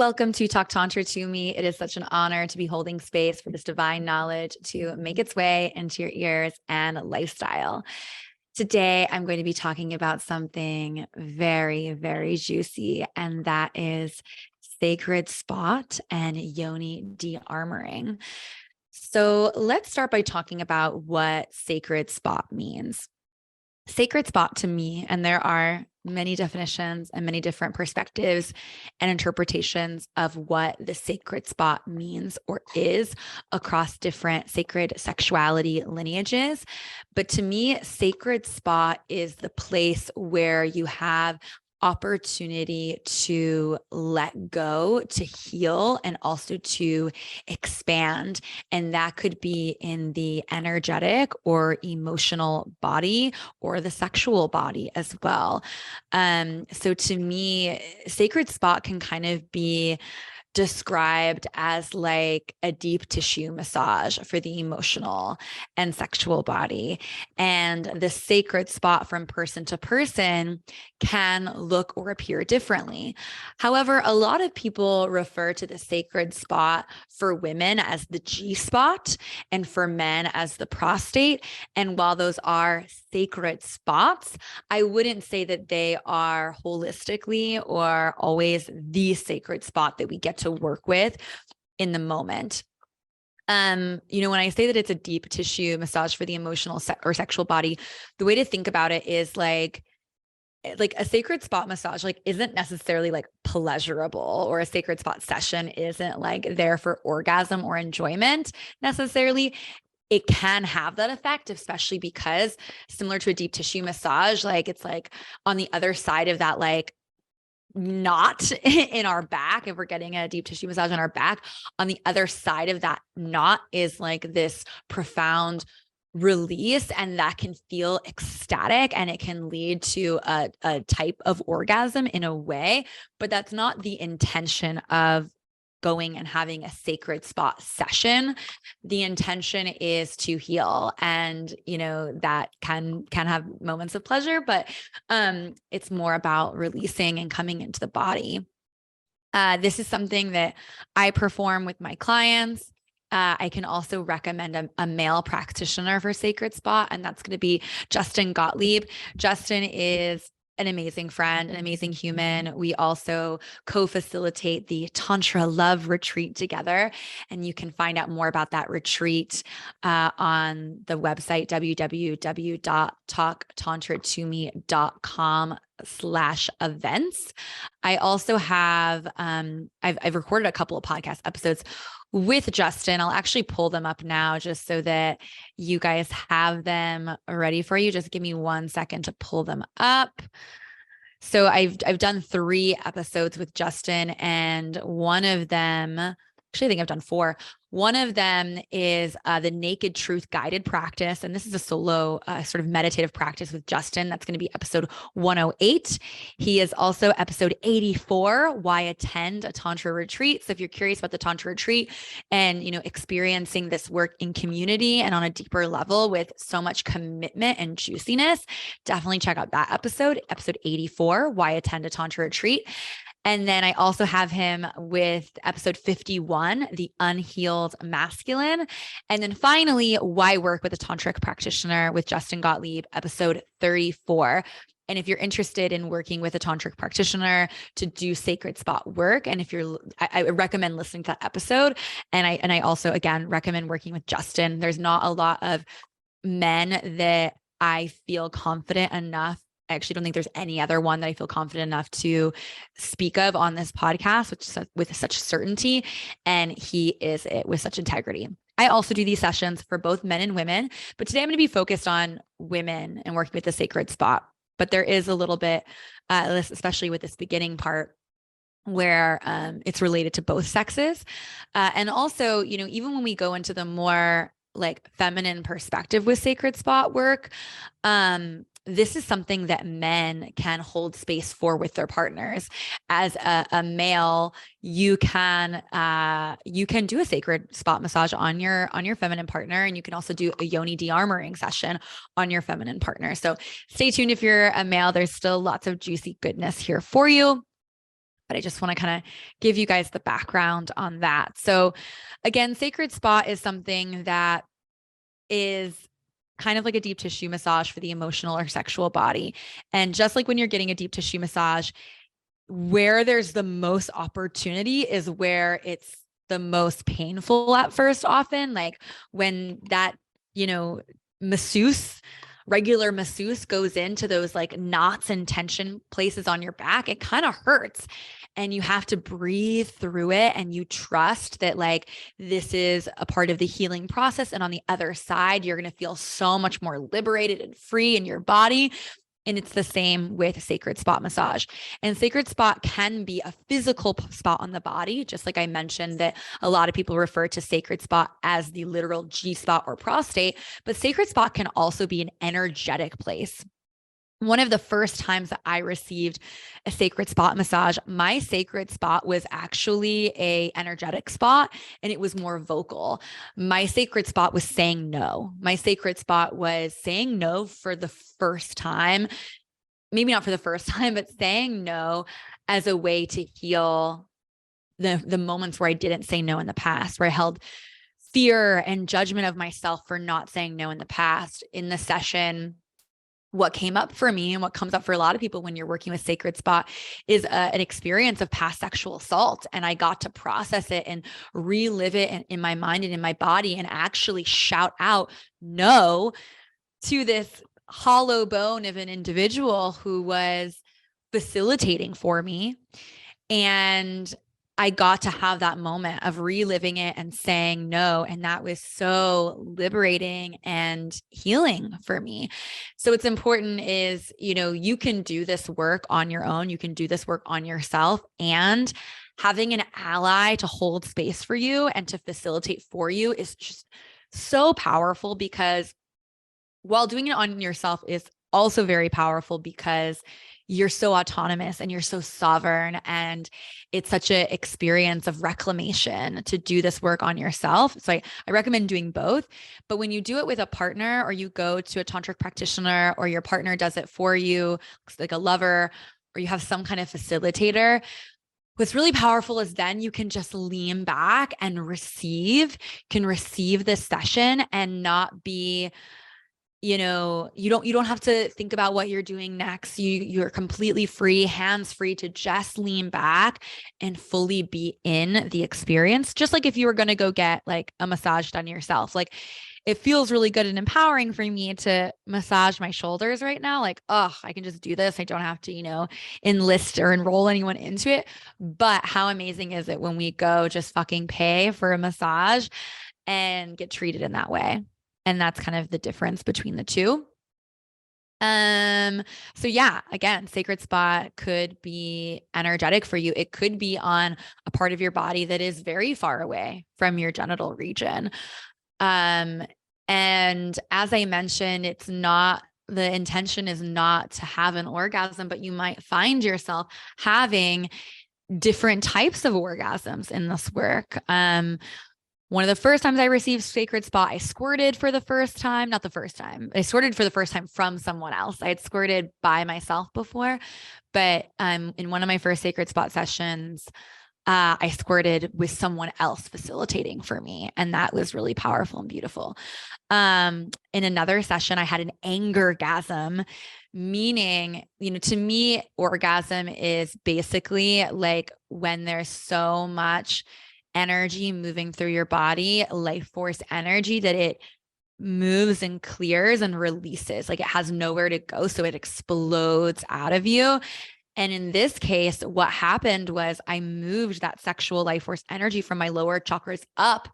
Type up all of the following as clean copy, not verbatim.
Welcome to Talk Tantra to me. It is such an honor to be holding space for this divine knowledge to make its way into your ears and lifestyle. Today, I'm going to be talking about something very, very juicy, and that is sacred spot and Yoni de-armoring. So let's start by talking about what sacred spot means. Sacred spot to me, and there are many definitions and many different perspectives and interpretations of what the sacred spot means or is across different sacred sexuality lineages. But to me, sacred spot is the place where you have opportunity to let go, to heal, and also to expand. And that could be in the energetic or emotional body or the sexual body as well. So to me, sacred spot can kind of be described as like a deep tissue massage for the emotional and sexual body. And the sacred spot from person to person can look or appear differently. However, a lot of people refer to the sacred spot for women as the G spot and for men as the prostate. And while those are sacred spots, I wouldn't say that they are holistically or always the sacred spot that we get to work with in the moment. When I say that it's a deep tissue massage for the emotional or sexual body, the way to think about it is like a sacred spot massage isn't necessarily like pleasurable, or a sacred spot session isn't like there for orgasm or enjoyment necessarily. It can have that effect, especially because similar to a deep tissue massage, it's like on the other side of that, knot in our back, if we're getting a deep tissue massage on our back, on the other side of that knot is like this profound release, and that can feel ecstatic, and it can lead to a type of orgasm in a way, but that's not the intention of going and having a sacred spot session. The intention is to heal, and that can have moments of pleasure, but it's more about releasing and coming into the body. This is something that I perform with my clients. I can also recommend a male practitioner for sacred spot, and that's going to be Justin Gottlieb. Justin is an amazing friend, an amazing human. We also co-facilitate the Tantra Love Retreat together. And you can find out more about that retreat on the website, www.talktantratome.com/events. I also have, I've recorded a couple of podcast episodes with Justin. I'll actually pull them up now just so that you guys have them ready for you. Just give me 1 second to pull them up. So I've done 3 episodes with Justin, and one of them, actually, I think I've done 4. One of them is the Naked Truth Guided Practice. And this is a solo sort of meditative practice with Justin. That's going to be episode 108. He is also episode 84, Why Attend a Tantra Retreat. So if you're curious about the Tantra Retreat and, experiencing this work in community and on a deeper level with so much commitment and juiciness, definitely check out that episode 84, Why Attend a Tantra Retreat. And then I also have him with episode 51, The Unhealed Masculine. And then finally, Why Work with a Tantric Practitioner with Justin Gottlieb, episode 34. And if you're interested in working with a tantric practitioner to do sacred spot work, and I recommend listening to that episode. And I also, again, recommend working with Justin. There's not a lot of men that I feel confident enough. I actually don't think there's any other one that I feel confident enough to speak of on this podcast, with such certainty. And he is it with such integrity. I also do these sessions for both men and women, but today I'm going to be focused on women and working with the sacred spot. But there is a little bit, especially with this beginning part, where it's related to both sexes. And also, even when we go into the more feminine perspective with sacred spot work, this is something that men can hold space for with their partners. As a male, you can do a sacred spot massage on your feminine partner, and you can also do a Yoni de-armoring session on your feminine partner. So stay tuned if you're a male. There's still lots of juicy goodness here for you. but I just want to kind of give you guys the background on that. So again, sacred spot is something that is kind of like a deep tissue massage for the emotional or sexual body. And just like when you're getting a deep tissue massage, where there's the most opportunity is where it's the most painful at first, often. Like when that, masseuse, regular masseuse goes into those like knots and tension places on your back, it kind of hurts. And you have to breathe through it, and you trust that like this is a part of the healing process. And on the other side, you're going to feel so much more liberated and free in your body. And it's the same with sacred spot massage. And sacred spot can be a physical spot on the body, just like I mentioned that a lot of people refer to sacred spot as the literal G spot or prostate, but sacred spot can also be an energetic place. One of the first times that I received a sacred spot massage, my sacred spot was actually a energetic spot, and it was more vocal. My sacred spot was saying no. My sacred spot was saying no for the first time, maybe not for the first time, but saying no as a way to heal the moments where I didn't say no in the past, where I held fear and judgment of myself for not saying no in the past. In the session, what came up for me and what comes up for a lot of people when you're working with sacred spot is an experience of past sexual assault. And I got to process it and relive it in my mind and in my body, and actually shout out no to this hollow bone of an individual who was facilitating for me. And I got to have that moment of reliving it and saying no. And that was so liberating and healing for me. So what's important is, you can do this work on your own. You can do this work on yourself, and having an ally to hold space for you and to facilitate for you is just so powerful, because while doing it on yourself is also very powerful, because you're so autonomous and you're so sovereign, and it's such an experience of reclamation to do this work on yourself. So I recommend doing both. But when you do it with a partner, or you go to a tantric practitioner, or your partner does it for you, like a lover, or you have some kind of facilitator, what's really powerful is then you can just lean back and receive this session and not be, you don't have to think about what you're doing next. You're completely free, hands free, to just lean back and fully be in the experience. Just like if you were going to go get like a massage done yourself, like it feels really good and empowering for me to massage my shoulders right now. Like, oh, I can just do this. I don't have to, enlist or enroll anyone into it. But how amazing is it when we go just fucking pay for a massage and get treated in that way? And that's kind of the difference between the two. So yeah, again, sacred spot could be energetic for you. It could be on a part of your body that is very far away from your genital region. And as I mentioned, the intention is not to have an orgasm, but you might find yourself having different types of orgasms in this work. One of the first times I received sacred spot, I squirted for the first time. Not the first time. I squirted for the first time from someone else. I had squirted by myself before, but in one of my first sacred spot sessions, I squirted with someone else facilitating for me. And that was really powerful and beautiful. In another session, I had an anger-gasm, meaning, to me, orgasm is basically like when there's so much energy moving through your body, life force energy, that it moves and clears and releases. Like it has nowhere to go. So it explodes out of you. And in this case, what happened was I moved that sexual life force energy from my lower chakras up,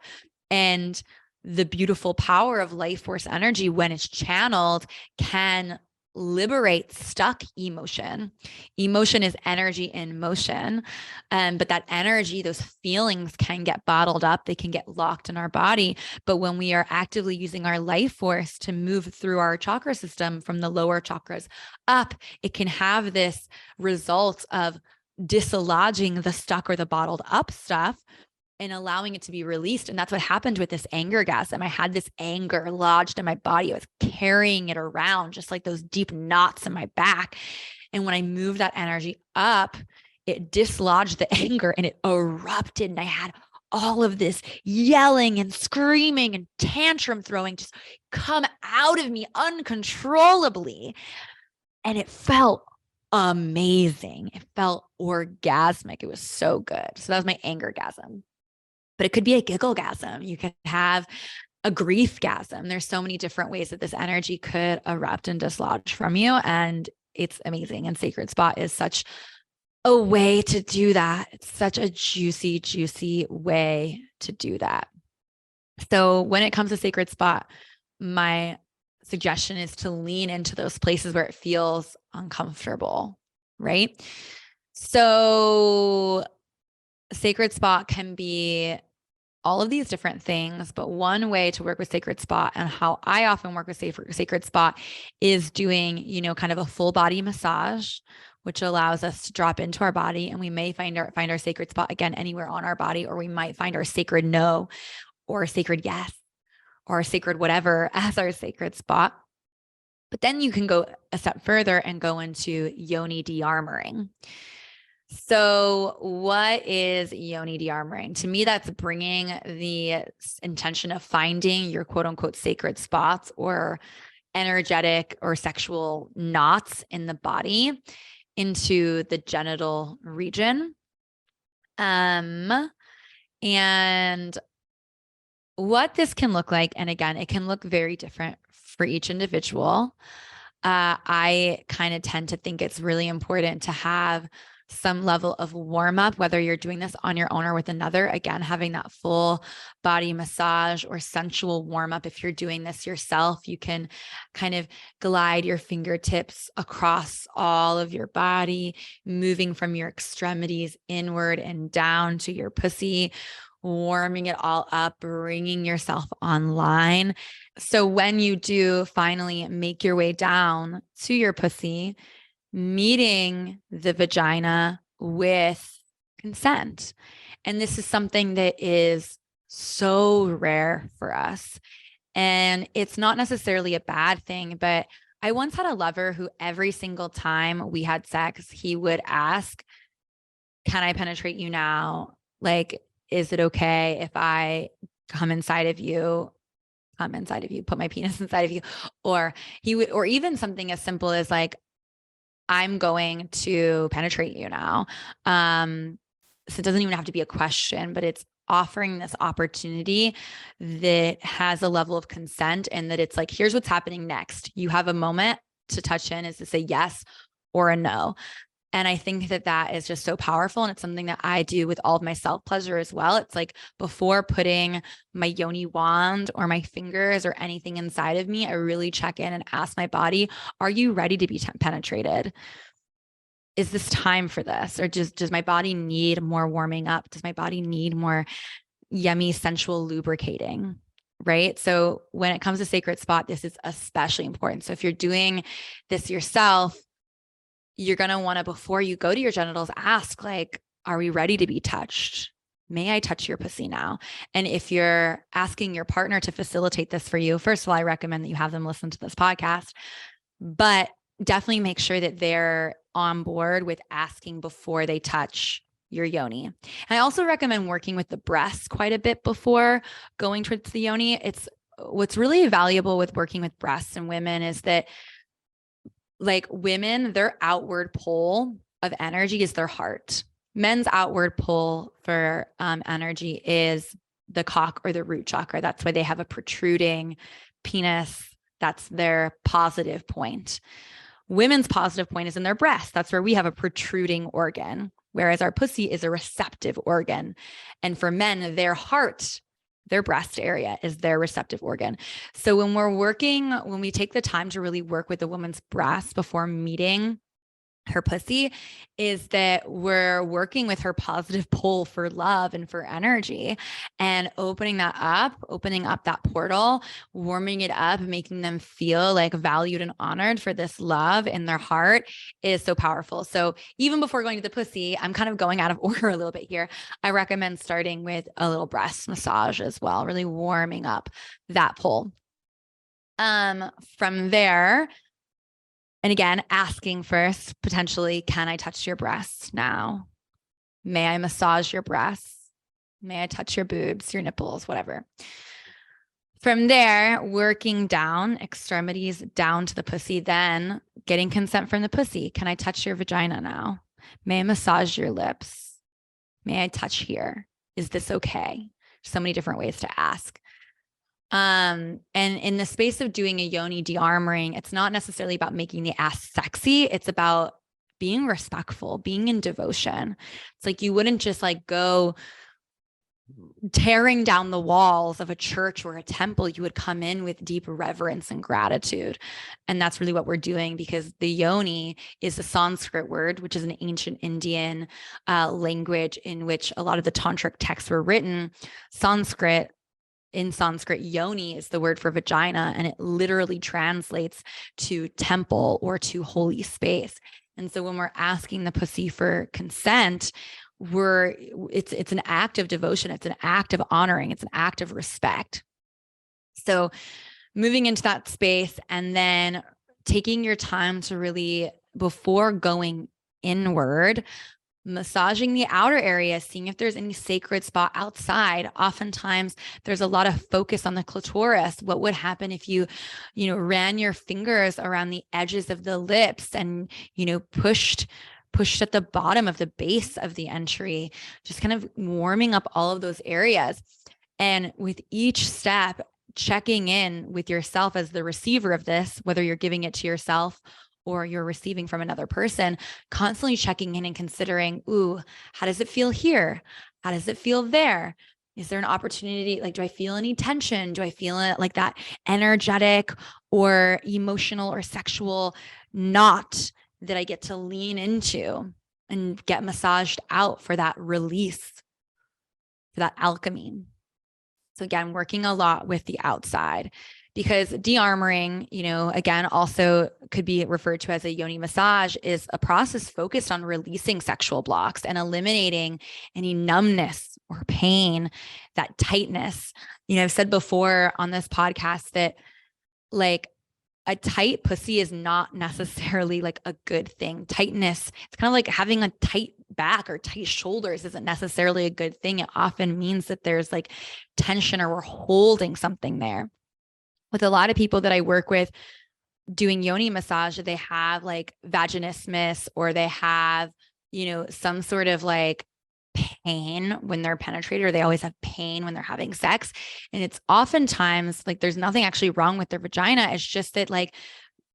and the beautiful power of life force energy, when it's channeled, can liberate stuck emotion. Emotion is energy in motion. But that energy, those feelings can get bottled up. They can get locked in our body. But when we are actively using our life force to move through our chakra system from the lower chakras up, it can have this result of dislodging the stuck or the bottled up stuff and allowing it to be released. And that's what happened with this anger-gasm. I had this anger lodged in my body. I was carrying it around, just like those deep knots in my back. And when I moved that energy up, it dislodged the anger and it erupted. And I had all of this yelling and screaming and tantrum throwing just come out of me uncontrollably. And it felt amazing. It felt orgasmic. It was so good. So that was my anger-gasm. But it could be a giggle-gasm. You could have a grief-gasm. There's so many different ways that this energy could erupt and dislodge from you. And it's amazing. And Sacred Spot is such a way to do that. It's such a juicy, juicy way to do that. So when it comes to Sacred Spot, my suggestion is to lean into those places where it feels uncomfortable, right? So Sacred Spot can be all of these different things, but one way to work with Sacred Spot and how I often work with Sacred Spot is doing, kind of a full body massage, which allows us to drop into our body, and we may find our sacred spot again anywhere on our body, or we might find our sacred no or sacred yes or sacred whatever as our sacred spot. But then you can go a step further and go into Yoni de-armoring. So what is Yoni de-armoring? To me, that's bringing the intention of finding your quote unquote sacred spots or energetic or sexual knots in the body into the genital region. And what this can look like, and again, it can look very different for each individual. I kind of tend to think it's really important to have some level of warm up, whether you're doing this on your own or with another. Again, having that full body massage or sensual warm up. If you're doing this yourself, you can kind of glide your fingertips across all of your body, moving from your extremities inward and down to your pussy, warming it all up, bringing yourself online. So when you do finally make your way down to your pussy, meeting the vagina with consent. And this is something that is so rare for us. And it's not necessarily a bad thing, but I once had a lover who every single time we had sex, he would ask, "Can I penetrate you now? Like, is it okay if I come inside of you, put my penis inside of you?" Or he would, or even something as simple as like, "I'm going to penetrate you now." So it doesn't even have to be a question, but it's offering this opportunity that has a level of consent, and that it's like, here's what's happening next. You have a moment to touch in, is to say yes or a no. And I think that that is just so powerful. And it's something that I do with all of my self pleasure as well. It's like, before putting my Yoni wand or my fingers or anything inside of me, I really check in and ask my body, are you ready to be penetrated? Is this time for this? Or does my body need more warming up? Does my body need more yummy, sensual lubricating? Right. So when it comes to Sacred Spot, this is especially important. So if you're doing this yourself, you're going to want to, before you go to your genitals, ask like, are we ready to be touched? May I touch your pussy now? And if you're asking your partner to facilitate this for you, first of all, I recommend that you have them listen to this podcast, but definitely make sure that they're on board with asking before they touch your yoni. And I also recommend working with the breasts quite a bit before going towards the yoni. It's what's really valuable with working with breasts and women is that, like, women, their outward pull of energy is their heart. Men's outward pull for energy is the cock or the root chakra. That's why they have a protruding penis. That's their positive point. Women's positive point is in their breast. That's where we have a protruding organ, whereas our pussy is a receptive organ. And for men, their heart, their breast area is their receptive organ. So when we take the time to really work with the woman's breast before meeting her pussy, is that we're working with her positive pull for love and for energy, and opening up that portal, warming it up, making them feel like valued and honored for this love in their heart is so powerful. So even before going to the pussy, I'm kind of going out of order a little bit here. I recommend starting with a little breast massage as well, really warming up that pull. From there, and again, asking first, potentially, can I touch your breasts now? May I massage your breasts? May I touch your boobs, your nipples, whatever. From there, working down, extremities down to the pussy, then getting consent from the pussy. Can I touch your vagina now? May I massage your lips? May I touch here? Is this okay? So many different ways to ask. And in the space of doing a yoni de-armoring, it's not necessarily about making the ass sexy. It's about being respectful, being in devotion. It's like you wouldn't just like go tearing down the walls of a church or a temple. You would come in with deep reverence and gratitude. And that's really what we're doing, because the yoni is a Sanskrit word, which is an ancient Indian language in which a lot of the tantric texts were written. In Sanskrit, yoni is the word for vagina, and it literally translates to temple or to holy space. And so when we're asking the pussy for consent, it's an act of devotion. It's an act of honoring. It's an act of respect. So moving into that space and then taking your time to really, before going inward, massaging the outer area, seeing if there's any sacred spot outside. Oftentimes there's a lot of focus on the clitoris. What would happen if you ran your fingers around the edges of the lips and, pushed at the bottom of the base of the entry, just kind of warming up all of those areas. And with each step, checking in with yourself as the receiver of this, whether you're giving it to yourself or you're receiving from another person, constantly checking in and considering, ooh, how does it feel here? How does it feel there? Is there an opportunity? Like, do I feel any tension? Do I feel it like that energetic or emotional or sexual knot that I get to lean into and get massaged out for that release, for that alchemy? So again, working a lot with the outside, because de-armoring, again, also could be referred to as a yoni massage, is a process focused on releasing sexual blocks and eliminating any numbness or pain, that tightness. I've said before on this podcast that like a tight pussy is not necessarily like a good thing. Tightness, it's kind of like having a tight back or tight shoulders isn't necessarily a good thing. It often means that there's like tension or we're holding something there. With a lot of people that I work with doing yoni massage, they have like vaginismus, or they have, some sort of like pain when they're penetrated, or they always have pain when they're having sex. And it's oftentimes like there's nothing actually wrong with their vagina. It's just that like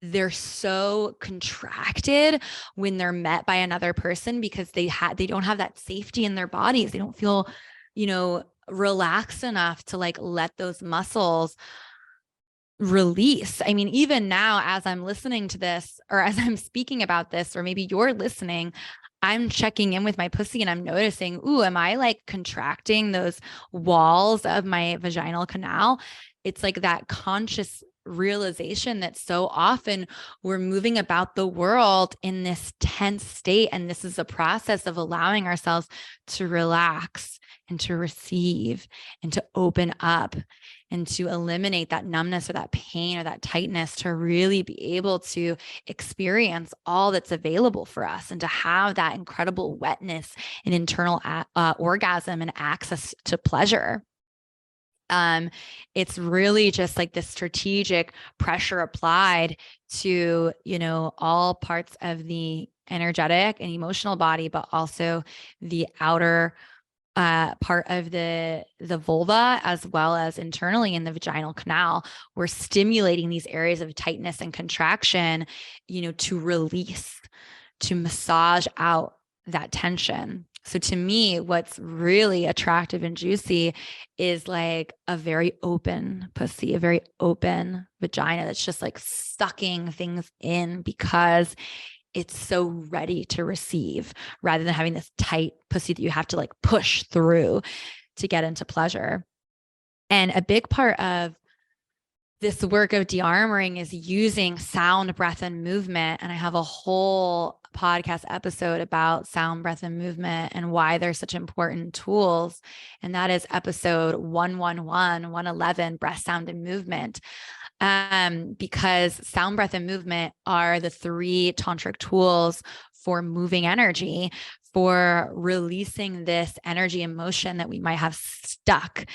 they're so contracted when they're met by another person, because they don't have that safety in their bodies. They don't feel, relaxed enough to like let those muscles release. I mean, even now, as I'm listening to this, or as I'm speaking about this, or maybe you're listening, I'm checking in with my pussy and I'm noticing, ooh, am I like contracting those walls of my vaginal canal? It's like that conscious realization that so often we're moving about the world in this tense state. And this is a process of allowing ourselves to relax and to receive and to open up and to eliminate that numbness or that pain or that tightness, to really be able to experience all that's available for us and to have that incredible wetness and internal orgasm and access to pleasure. It's really just like this strategic pressure applied to, all parts of the energetic and emotional body, but also the outer part of the vulva, as well as internally in the vaginal canal. We're stimulating these areas of tightness and contraction, to release, to massage out that tension. So to me, what's really attractive and juicy is like a very open pussy, a very open vagina that's just like sucking things in because it's so ready to receive, rather than having this tight pussy that you have to like push through to get into pleasure. And a big part of this work of de-armoring is using sound, breath, and movement. And I have a whole podcast episode about sound, breath, and movement and why they're such important tools. And that is episode 111, breath, sound, and movement. Because sound, breath, and movement are the 3 tantric tools for moving energy, for releasing this energy emotion that we might have stuck.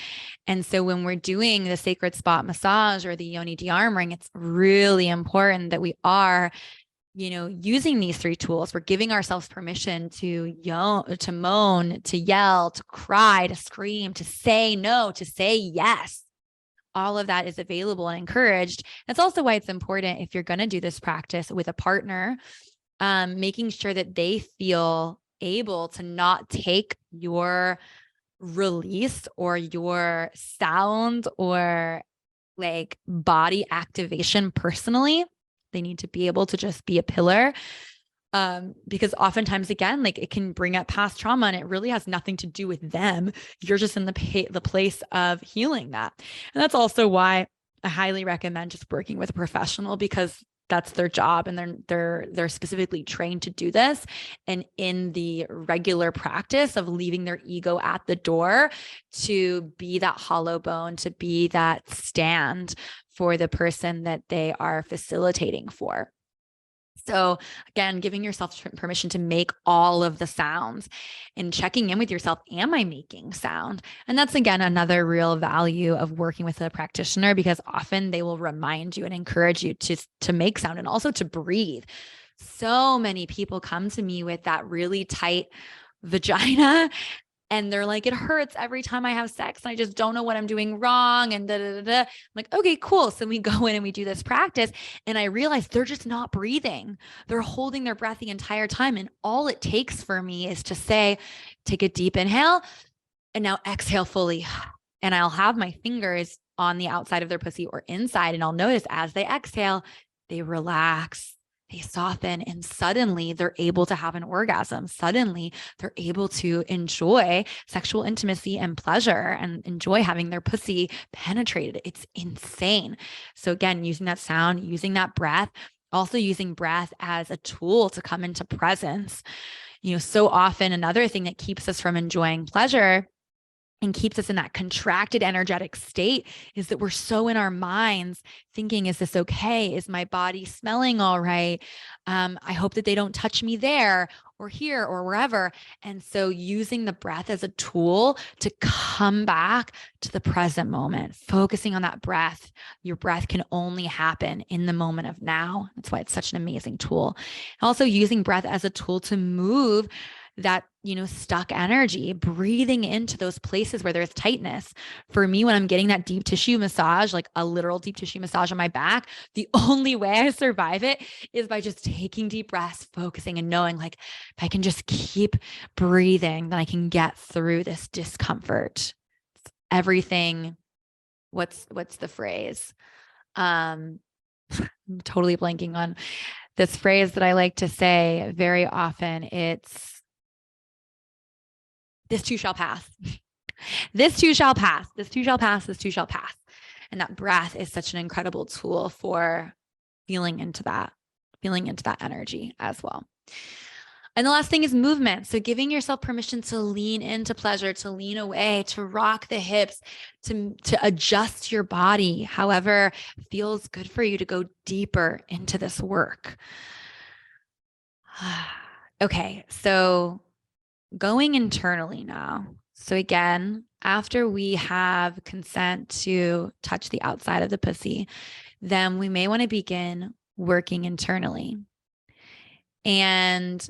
And so when we're doing the sacred spot massage or the Yoni de-armoring, it's really important that we are, using these three tools. We're giving ourselves permission to moan, to yell, to cry, to scream, to say no, to say yes. All of that is available and encouraged. That's also why it's important, if you're going to do this practice with a partner, making sure that they feel able to not take your release or your sound or like body activation personally. They need to be able to just be a pillar. Because oftentimes, again, like it can bring up past trauma and it really has nothing to do with them. You're just in the place of healing that. And that's also why I highly recommend just working with a professional, because that's their job and they're specifically trained to do this. And in the regular practice of leaving their ego at the door to be that hollow bone, to be that stand for the person that they are facilitating for. So again, giving yourself permission to make all of the sounds and checking in with yourself. Am I making sound? And that's, again, another real value of working with a practitioner, because often they will remind you and encourage you to make sound and also to breathe. So many people come to me with that really tight vagina, and they're like, it hurts every time I have sex and I just don't know what I'm doing wrong. And I'm like, okay, cool. So we go in and we do this practice, and I realize they're just not breathing. They're holding their breath the entire time. And all it takes for me is to say, take a deep inhale and now exhale fully. And I'll have my fingers on the outside of their pussy or inside. And I'll notice as they exhale, they relax, they soften, and suddenly they're able to have an orgasm. Suddenly they're able to enjoy sexual intimacy and pleasure and enjoy having their pussy penetrated. It's insane. So again, using that sound, using that breath, also using breath as a tool to come into presence. So often another thing that keeps us from enjoying pleasure and keeps us in that contracted energetic state is that we're so in our minds thinking, is this okay? Is my body smelling all right? I hope that they don't touch me there or here or wherever. And so using the breath as a tool to come back to the present moment, focusing on that breath. Your breath can only happen in the moment of now. That's why it's such an amazing tool. Also using breath as a tool to move that, stuck energy, breathing into those places where there's tightness. For me, when I'm getting that deep tissue massage, like a literal deep tissue massage on my back, the only way I survive it is by just taking deep breaths, focusing and knowing, like, if I can just keep breathing, then I can get through this discomfort. Everything. What's the phrase? I'm totally blanking on this phrase that I like to say very often. It's, this too shall pass. This too shall pass. This too shall pass. This too shall pass. And that breath is such an incredible tool for feeling into that energy as well. And the last thing is movement. So giving yourself permission to lean into pleasure, to lean away, to rock the hips, to adjust your body, however feels good for you, to go deeper into this work. Okay, so going internally now. So again, after we have consent to touch the outside of the pussy, then we may want to begin working internally. And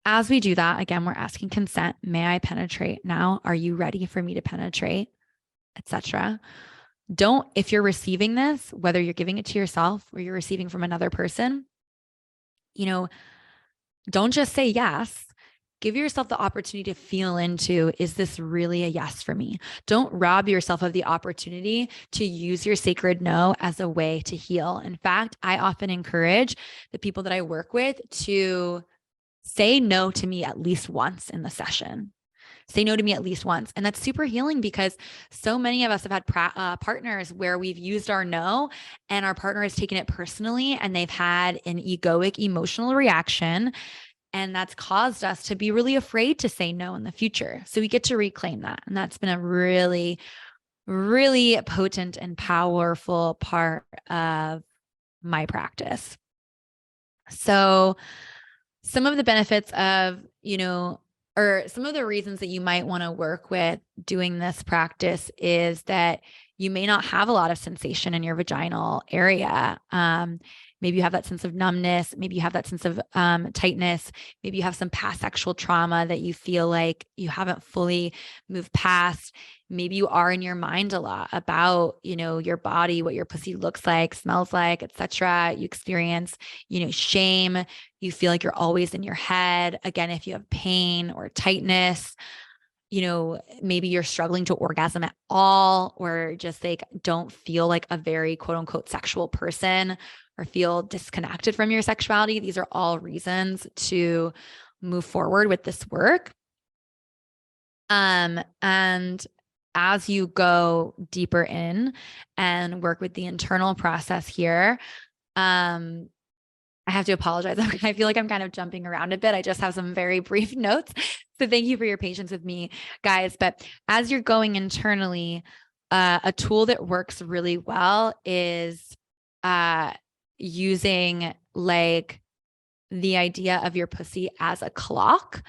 as we do that, again, we're asking consent. May I penetrate now? Are you ready for me to penetrate? Etc. If you're receiving this, whether you're giving it to yourself or you're receiving from another person, don't just say yes. Give yourself the opportunity to feel into, is this really a yes for me? Don't rob yourself of the opportunity to use your sacred no as a way to heal. In fact, I often encourage the people that I work with to say no to me at least once in the session. Say no to me at least once. And that's super healing, because so many of us have had partners where we've used our no and our partner has taken it personally and they've had an egoic emotional reaction. And that's caused us to be really afraid to say no in the future. So we get to reclaim that. And that's been a really, really potent and powerful part of my practice. So some of the benefits of, or some of the reasons that you might want to work with doing this practice is that you may not have a lot of sensation in your vaginal area. Maybe you have that sense of numbness. Maybe you have that sense of tightness. Maybe you have some past sexual trauma that you feel like you haven't fully moved past. Maybe you are in your mind a lot about, your body, what your pussy looks like, smells like, etc. You experience, shame. You feel like you're always in your head. Again, if you have pain or tightness, maybe you're struggling to orgasm at all, or just like don't feel like a very quote unquote sexual person, or feel disconnected from your sexuality. These are all reasons to move forward with this work. And as you go deeper in and work with the internal process here, I have to apologize. I feel like I'm kind of jumping around a bit. I just have some very brief notes. So thank you for your patience with me, guys. But as you're going internally, a tool that works really well is using like the idea of your pussy as a clock.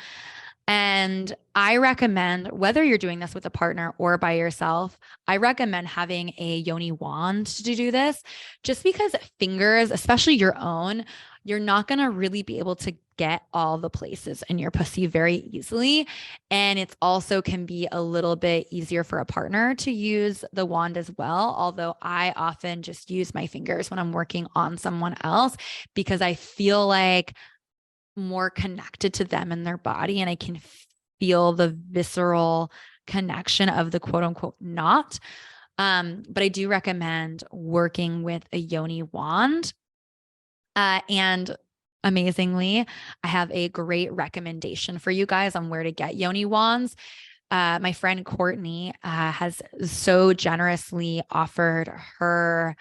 And I recommend, whether you're doing this with a partner or by yourself, I recommend having a Yoni wand to do this, just because fingers, especially your own, you're not going to really be able to get all the places in your pussy very easily. And it's also can be a little bit easier for a partner to use the wand as well. Although I often just use my fingers when I'm working on someone else, because I feel like more connected to them and their body, and I can feel the visceral connection of the quote unquote knot. But I do recommend working with a Yoni wand. And amazingly, I have a great recommendation for you guys on where to get Yoni wands. My friend Courtney has so generously offered her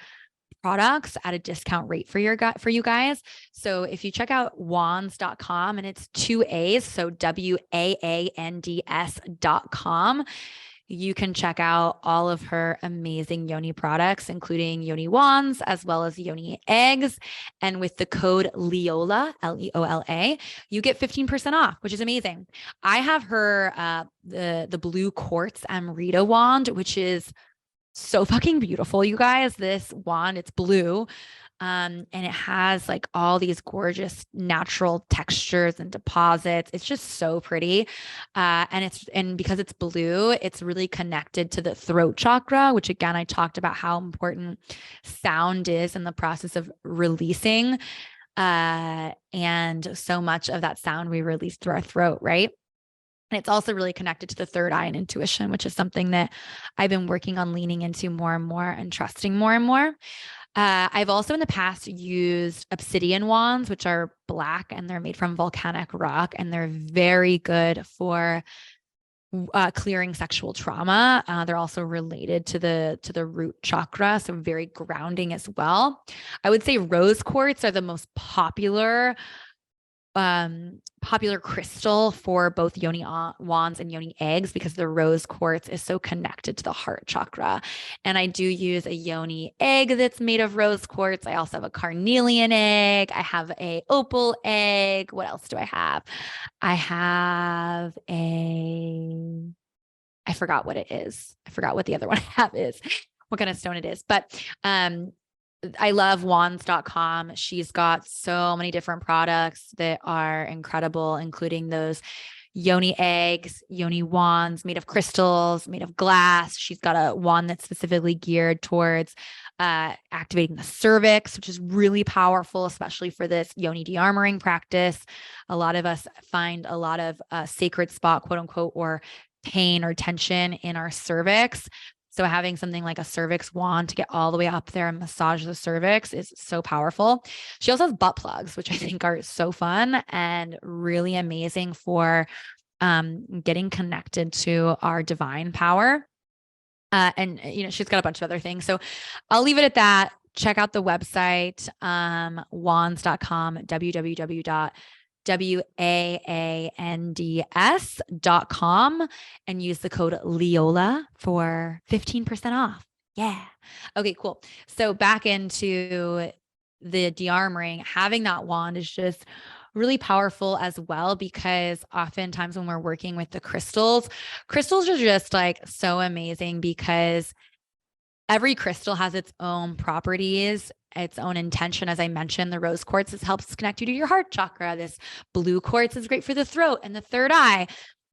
products at a discount rate for you guys. So if you check out wands.com, and it's 2 A's, so WAANDS.com, you can check out all of her amazing Yoni products, including Yoni wands, as well as Yoni eggs. And with the code Leola, Leola, you get 15% off, which is amazing. I have her, the blue quartz Amrita wand, which is so fucking beautiful, you guys. This wand, it's blue. And it has like all these gorgeous natural textures and deposits. It's just so pretty. And because it's blue, it's really connected to the throat chakra, which again, I talked about how important sound is in the process of releasing. And so much of that sound we release through our throat, right? And it's also really connected to the third eye and intuition, which is something that I've been working on leaning into more and more and trusting more and more. I've also in the past used obsidian wands, which are black and they're made from volcanic rock, and they're very good for clearing sexual trauma. They're also related to the root chakra, so very grounding as well. I would say rose quartz are the most popular crystal for both Yoni wands and Yoni eggs, because the rose quartz is so connected to the heart chakra. And I do use a Yoni egg that's made of rose quartz. I also have a carnelian egg. I have a opal egg. What else do I have? I have I forgot what it is. I forgot what the other one I have is, what kind of stone it is. But I love wands.com. She's got so many different products that are incredible, including those Yoni eggs, Yoni wands made of crystals, made of glass. She's got a wand that's specifically geared towards activating the cervix, which is really powerful, especially for this Yoni de-armoring practice. A lot of us find a lot of sacred spot, quote unquote, or pain or tension in our cervix. So having something like a cervix wand to get all the way up there and massage the cervix is so powerful. She also has butt plugs, which I think are so fun and really amazing for getting connected to our divine power. And she's got a bunch of other things. So I'll leave it at that. Check out the website, wands.com, WAANDS.com, and use the code Leola for 15% off. Yeah. Okay, cool. So back into the de-armoring, having that wand is just really powerful as well, because oftentimes when we're working with the crystals are just like so amazing, because every crystal has its own properties, its own intention. As I mentioned, the rose quartz helps connect you to your heart chakra. This blue quartz is great for the throat and the third eye.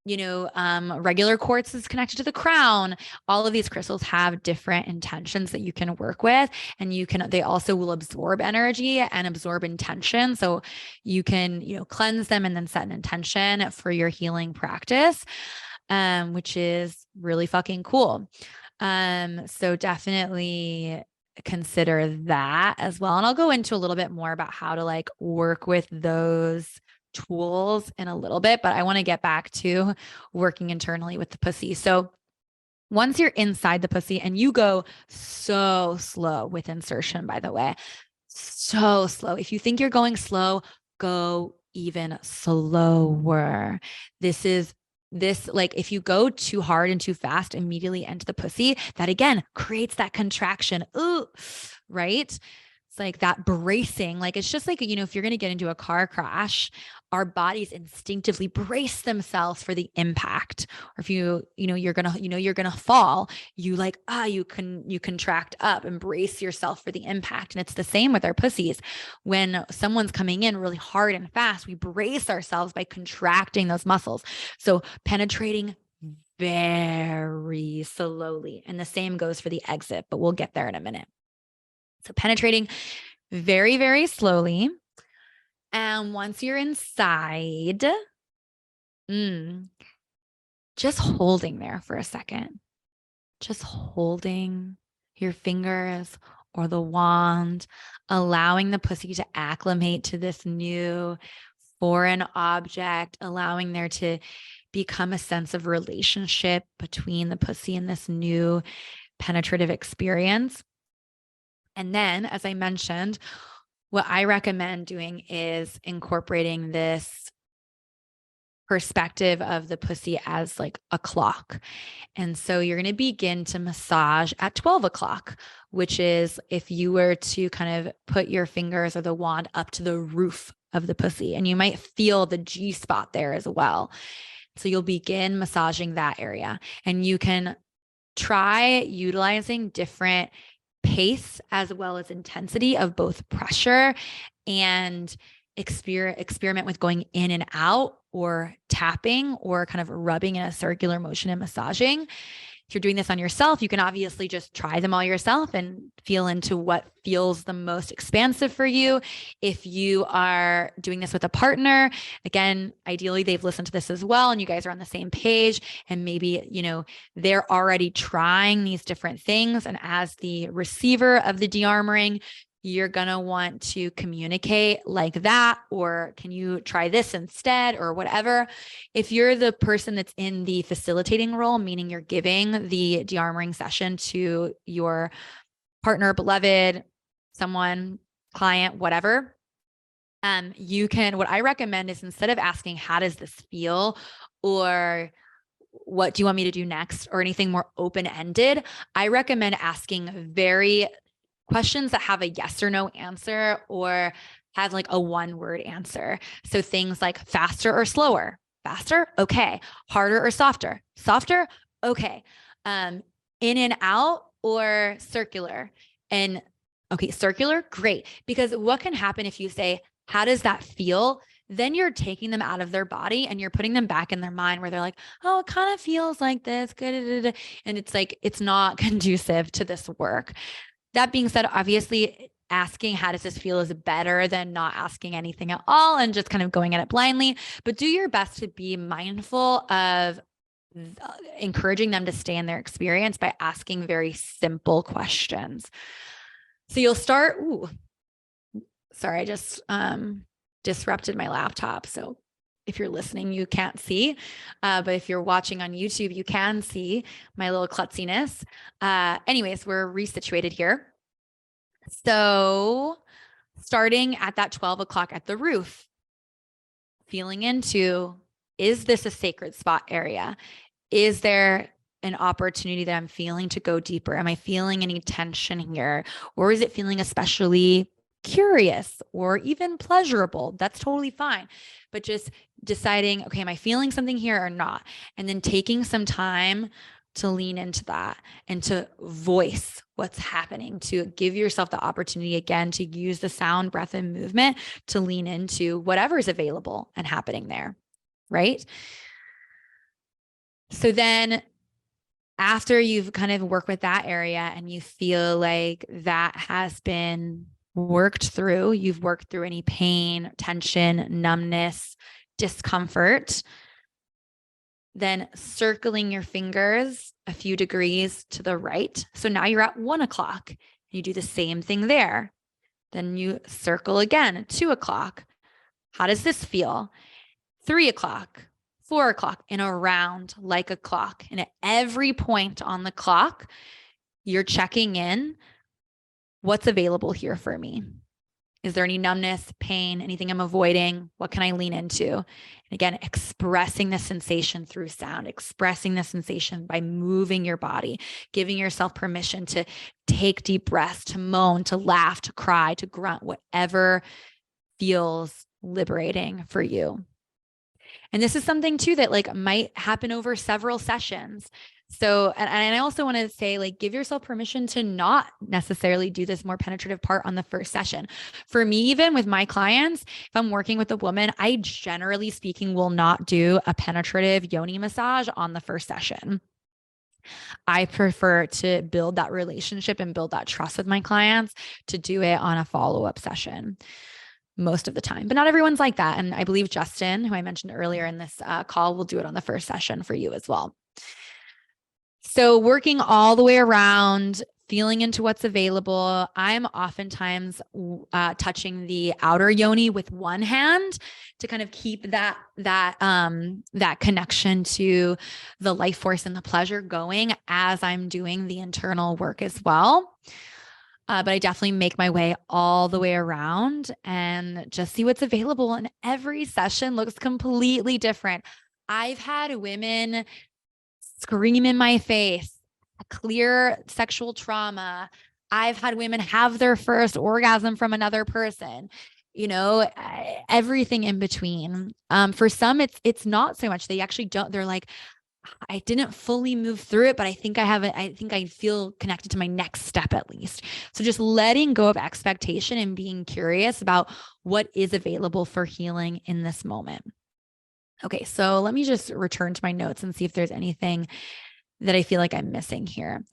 Regular quartz is connected to the crown. All of these crystals have different intentions that you can work with, and they also will absorb energy and absorb intention. So you can, cleanse them and then set an intention for your healing practice, which is really fucking cool. So definitely consider that as well. And I'll go into a little bit more about how to like work with those tools in a little bit, but I want to get back to working internally with the pussy. So once you're inside the pussy, and you go so slow with insertion, by the way, so slow. If you think you're going slow, go even slower. Like if you go too hard and too fast immediately into the pussy, that again creates that contraction. Ooh, right? It's like that bracing. Like it's just like, if you're going to get into a car crash, our bodies instinctively brace themselves for the impact. Or if you're going to fall, you contract up and brace yourself for the impact. And it's the same with our pussies. When someone's coming in really hard and fast, we brace ourselves by contracting those muscles. So penetrating very slowly. And the same goes for the exit, but we'll get there in a minute. So penetrating very, very slowly. And once you're inside, just holding there for a second, just holding your fingers or the wand, allowing the pussy to acclimate to this new foreign object, allowing there to become a sense of relationship between the pussy and this new penetrative experience. And then, as I mentioned, what I recommend doing is incorporating this perspective of the pussy as like a clock. And so you're going to begin to massage at 12 o'clock, which is if you were to kind of put your fingers or the wand up to the roof of the pussy, and you might feel the G spot there as well. So you'll begin massaging that area, and you can try utilizing different pace as well as intensity of both pressure, and experiment with going in and out or tapping or kind of rubbing in a circular motion and massaging. If you're doing this on yourself, you can obviously just try them all yourself and feel into what feels the most expansive for you. If you are doing this with a partner, again, ideally they've listened to this as well and you guys are on the same page, and maybe, they're already trying these different things. And as the receiver of the de-armoring, you're going to want to communicate like that, or can you try this instead, or whatever. If you're the person that's in the facilitating role, meaning you're giving the de-armoring session to your partner, beloved, someone, client, whatever, what I recommend is, instead of asking, how does this feel? Or what do you want me to do next? Or anything more open-ended, I recommend asking questions that have a yes or no answer, or have like a one-word answer. So things like faster or slower. Faster? Okay. Harder or softer? Softer? Okay. In and out or circular? And okay, circular? Great. Because what can happen if you say, how does that feel? Then you're taking them out of their body and you're putting them back in their mind, where they're like, oh, it kind of feels like this. And it's like, it's not conducive to this work. That being said, obviously asking how does this feel is better than not asking anything at all and just kind of going at it blindly. But do your best to be mindful of encouraging them to stay in their experience by asking very simple questions. So you'll start, sorry, I just disrupted my laptop. So if you're listening, you can't see, but if you're watching on YouTube, you can see my little klutziness. Anyways, we're resituated here. So starting at that 12 o'clock at the roof, feeling into, is this a sacred spot area? Is there an opportunity that I'm feeling to go deeper? Am I feeling any tension here? Or is it feeling especially curious or even pleasurable. That's totally fine. But just deciding, okay, am I feeling something here or not? And then taking some time to lean into that and to voice what's happening, to give yourself the opportunity again to use the sound, breath, and movement to lean into whatever is available and happening there, right? So then after you've kind of worked with that area and you feel like that has been worked through, you've worked through any pain, tension, numbness, discomfort, then circling your fingers a few degrees to the right. So now you're at 1 o'clock. You do the same thing there. Then you circle again at 2 o'clock. How does this feel? 3 o'clock, 4 o'clock, and around like a clock. And at every point on the clock, you're checking in. What's available here for me? Is there any numbness, pain, anything I'm avoiding? What can I lean into? And again, expressing the sensation through sound, expressing the sensation by moving your body, giving yourself permission to take deep breaths, to moan, to laugh, to cry, to grunt, whatever feels liberating for you. And this is something too that like might happen over several sessions. So, and I also want to say, like, give yourself permission to not necessarily do this more penetrative part on the first session. For me, even with my clients, if I'm working with a woman, I generally speaking will not do a penetrative yoni massage on the first session. I prefer to build that relationship and build that trust with my clients to do it on a follow-up session most of the time, but not everyone's like that. And I believe Justin, who I mentioned earlier in this call, will do it on the first session for you as well. So working all the way around, feeling into what's available. I'm oftentimes touching the outer yoni with one hand to kind of keep that connection to the life force and the pleasure going as I'm doing the internal work as well. But I definitely make my way all the way around and just see what's available. And every session looks completely different. I've had women scream in my face, clear sexual trauma. I've had women have their first orgasm from another person, everything in between. For some, it's not so much. They actually don't, they're like, I didn't fully move through it, but I think I think I feel connected to my next step at least. So just letting go of expectation and being curious about what is available for healing in this moment. Okay, so let me just return to my notes and see if there's anything that I feel like I'm missing here.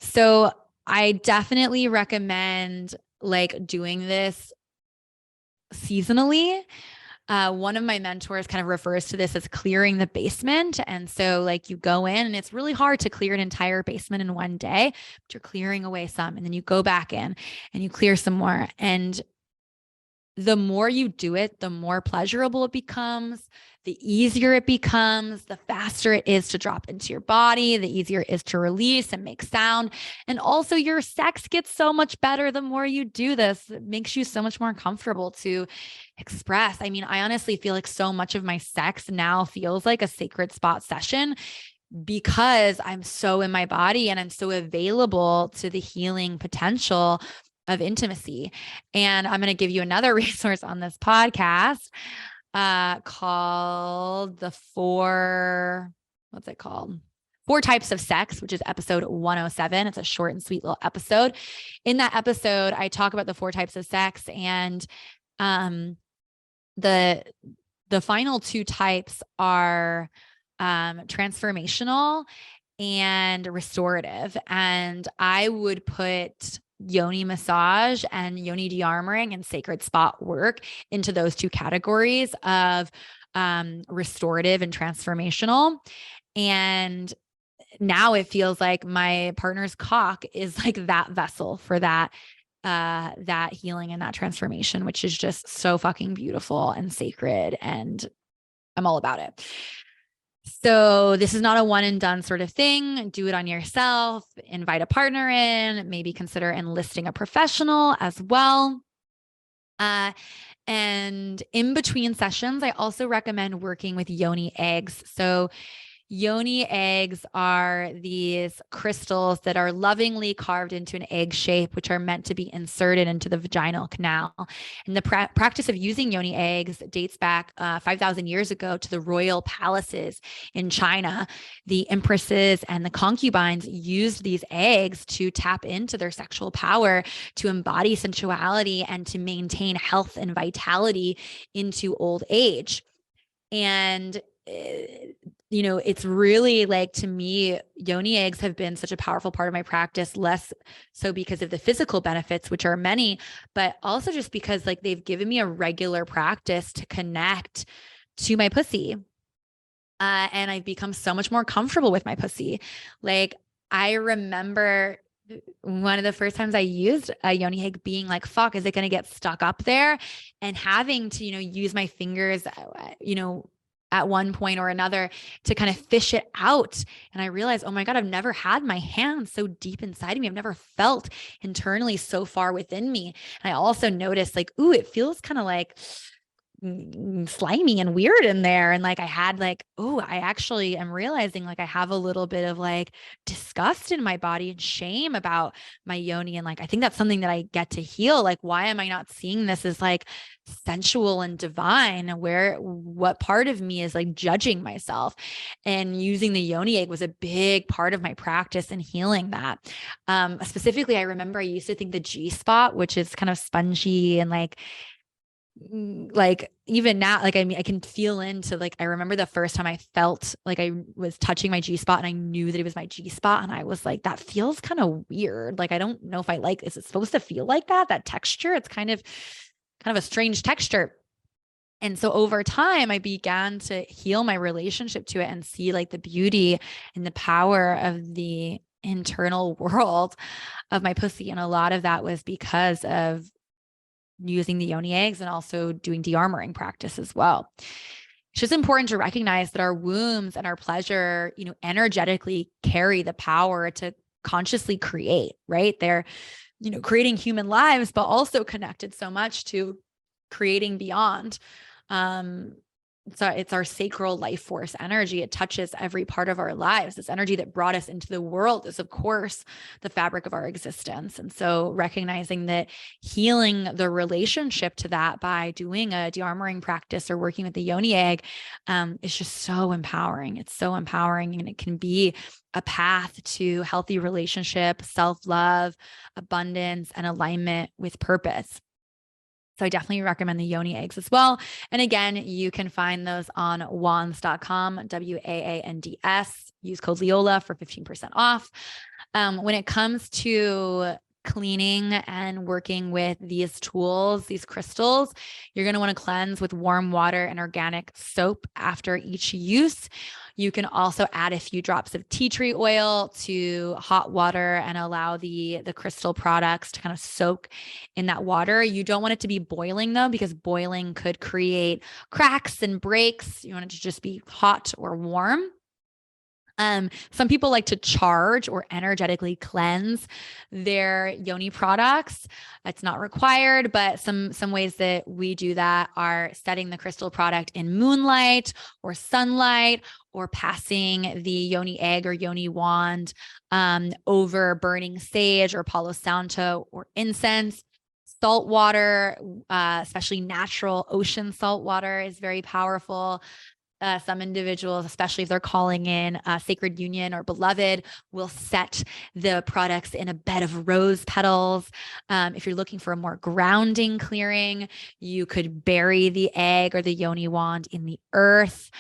So I definitely recommend like doing this seasonally. One of my mentors kind of refers to this as clearing the basement. And so like you go in and it's really hard to clear an entire basement in one day, but you're clearing away some and then you go back in and you clear some more. And the more you do it, the more pleasurable it becomes, the easier it becomes, the faster it is to drop into your body, the easier it is to release and make sound. And also your sex gets so much better the more you do this. It makes you so much more comfortable to express. I mean, I honestly feel like so much of my sex now feels like a sacred spot session because I'm so in my body and I'm so available to the healing potential of intimacy. And I'm going to give you another resource on this podcast called what's it called? 4 Types of Sex, which is episode 107. It's a short and sweet little episode. In that episode, I talk about the 4 types of sex, and the final 2 types are transformational and restorative. And I would put yoni massage and yoni de-armoring and sacred spot work into those 2 categories of restorative and transformational. And now it feels like my partner's cock is like that vessel for that healing and that transformation, which is just so fucking beautiful and sacred. And I'm all about it. So this is not a one and done sort of thing. Do it on yourself, invite a partner in, maybe consider enlisting a professional as well. And in between sessions, I also recommend working with yoni eggs. So Yoni eggs are these crystals that are lovingly carved into an egg shape, which are meant to be inserted into the vaginal canal. And the practice of using Yoni eggs dates back 5,000 years ago to the royal palaces in China. The empresses and the concubines used these eggs to tap into their sexual power, to embody sensuality, and to maintain health and vitality into old age. And it's really like, to me, Yoni eggs have been such a powerful part of my practice, less so because of the physical benefits, which are many, but also just because like they've given me a regular practice to connect to my pussy. And I've become so much more comfortable with my pussy. Like, I remember one of the first times I used a Yoni egg being like, fuck, is it going to get stuck up there? And having to, use my fingers, at one point or another to kind of fish it out. And I realized, oh my God, I've never had my hands so deep inside of me. I've never felt internally so far within me. And I also noticed like, ooh, it feels kind of like slimy and weird in there. And like, I had like, oh, I actually am realizing like I have a little bit of like disgust in my body and shame about my yoni. And like, I think that's something that I get to heal. Like, why am I not seeing this as like sensual and divine? What part of me is like judging myself? And using the yoni egg was a big part of my practice in healing that. Specifically, I remember I used to think the G spot, which is kind of spongy and like even now, like, I mean, I can feel into like, I remember the first time I felt like I was touching my G spot and I knew that it was my G spot. And I was like, that feels kind of weird. Like, I don't know if I like, is it supposed to feel like that texture? It's kind of a strange texture. And so over time, I began to heal my relationship to it and see like the beauty and the power of the internal world of my pussy. And a lot of that was because of using the yoni eggs and also doing de-armoring practice as well. It's just important to recognize that our wombs and our pleasure, energetically carry the power to consciously create, right? They're, creating human lives, but also connected so much to creating beyond. So it's our sacral life force energy. It touches every part of our lives. This energy that brought us into the world is, of course, the fabric of our existence. And so recognizing that, healing the relationship to that by doing a de-armoring practice or working with the yoni egg is just so empowering. It's so empowering, and it can be a path to healthy relationship, self-love, abundance, and alignment with purpose. So I definitely recommend the yoni eggs as well. And again, you can find those on wands.com, WAANDS. Use code Leola for 15% off. When it comes to cleaning and working with these tools, these crystals, you're going to want to cleanse with warm water and organic soap after each use. You can also add a few drops of tea tree oil to hot water and allow the crystal products to kind of soak in that water. You don't want it to be boiling though, because boiling could create cracks and breaks. You want it to just be hot or warm. Some people like to charge or energetically cleanse their yoni products. It's not required, but some ways that we do that are setting the crystal product in moonlight or sunlight, or passing the yoni egg or yoni wand over burning sage or Palo Santo or incense. Salt water, especially natural ocean salt water, is very powerful. Some individuals, especially if they're calling in sacred union or beloved, will set the products in a bed of rose petals. If you're looking for a more grounding clearing, you could bury the egg or the yoni wand in the earth.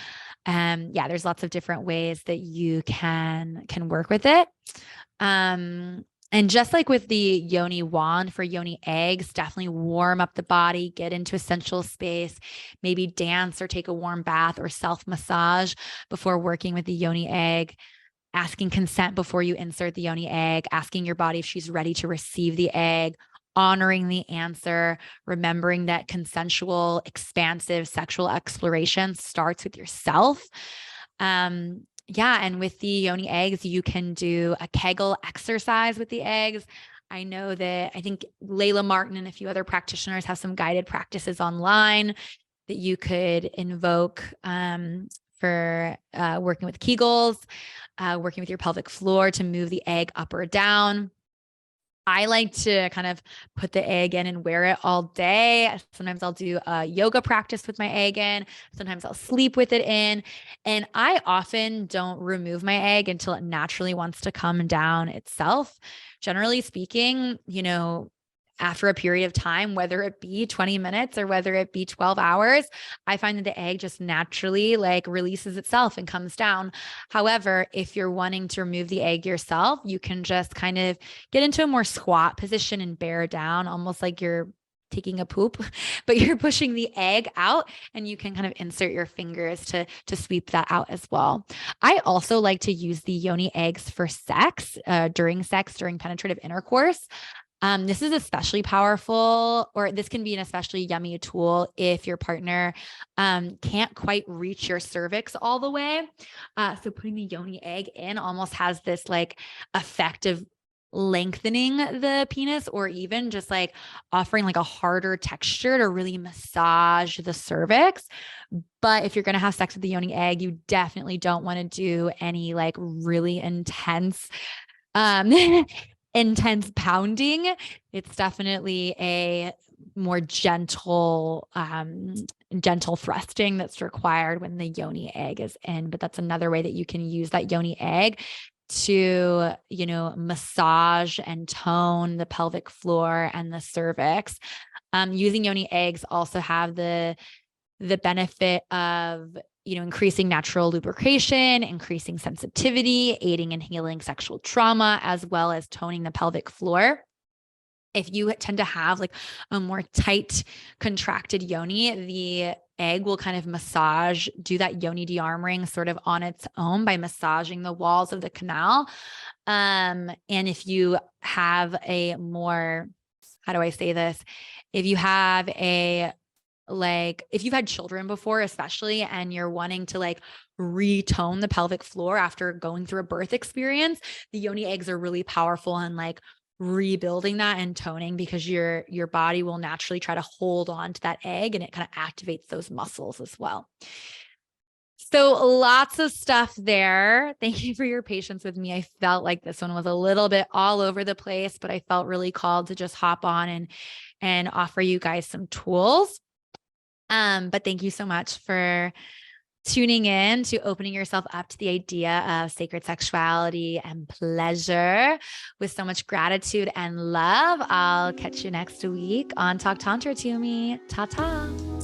There's lots of different ways that you can work with it. And just like with the yoni wand for yoni eggs, definitely warm up the body, get into a sensual space, maybe dance or take a warm bath or self-massage before working with the yoni egg, asking consent before you insert the yoni egg, asking your body if she's ready to receive the egg, honoring the answer, remembering that consensual, expansive sexual exploration starts with yourself. And with the yoni eggs, you can do a Kegel exercise with the eggs. I think Layla Martin and a few other practitioners have some guided practices online that you could invoke for working with Kegels, working with your pelvic floor to move the egg up or down. I like to kind of put the egg in and wear it all day. Sometimes I'll do a yoga practice with my egg in. Sometimes I'll sleep with it in. And I often don't remove my egg until it naturally wants to come down itself. Generally speaking, after a period of time, whether it be 20 minutes or whether it be 12 hours, I find that the egg just naturally releases itself and comes down. However, if you're wanting to remove the egg yourself, you can just kind of get into a more squat position and bear down, almost like you're taking a poop, but you're pushing the egg out, and you can kind of insert your fingers to sweep that out as well. I also like to use the Yoni eggs for sex, during penetrative intercourse. This is especially powerful, or this can be an especially yummy tool if your partner can't quite reach your cervix all the way. So putting the Yoni egg in almost has this effect of lengthening the penis, or even just offering a harder texture to really massage the cervix. But if you're going to have sex with the Yoni egg, you definitely don't want to do any really intense intense pounding. It's definitely a more gentle thrusting that's required when the Yoni egg is in. But that's another way that you can use that Yoni egg to, massage and tone the pelvic floor and the cervix. Using Yoni eggs also have the benefit of increasing natural lubrication, increasing sensitivity, aiding and healing sexual trauma, as well as toning the pelvic floor. If you tend to have a more tight, contracted yoni, the egg will kind of do that yoni de-armoring sort of on its own by massaging the walls of the canal. And if you have a more, how do I say this? If you have if you've had children before, especially, and you're wanting to retone the pelvic floor after going through a birth experience, the Yoni eggs are really powerful in rebuilding that and toning, because your body will naturally try to hold on to that egg, and it kind of activates those muscles as well. So lots of stuff there. Thank you for your patience with me. I felt like this one was a little bit all over the place, but I felt really called to just hop on and offer you guys some tools. But thank you so much for tuning in, to opening yourself up to the idea of sacred sexuality and pleasure with so much gratitude and love. I'll catch you next week on Talk Tantra to Me. Ta-ta.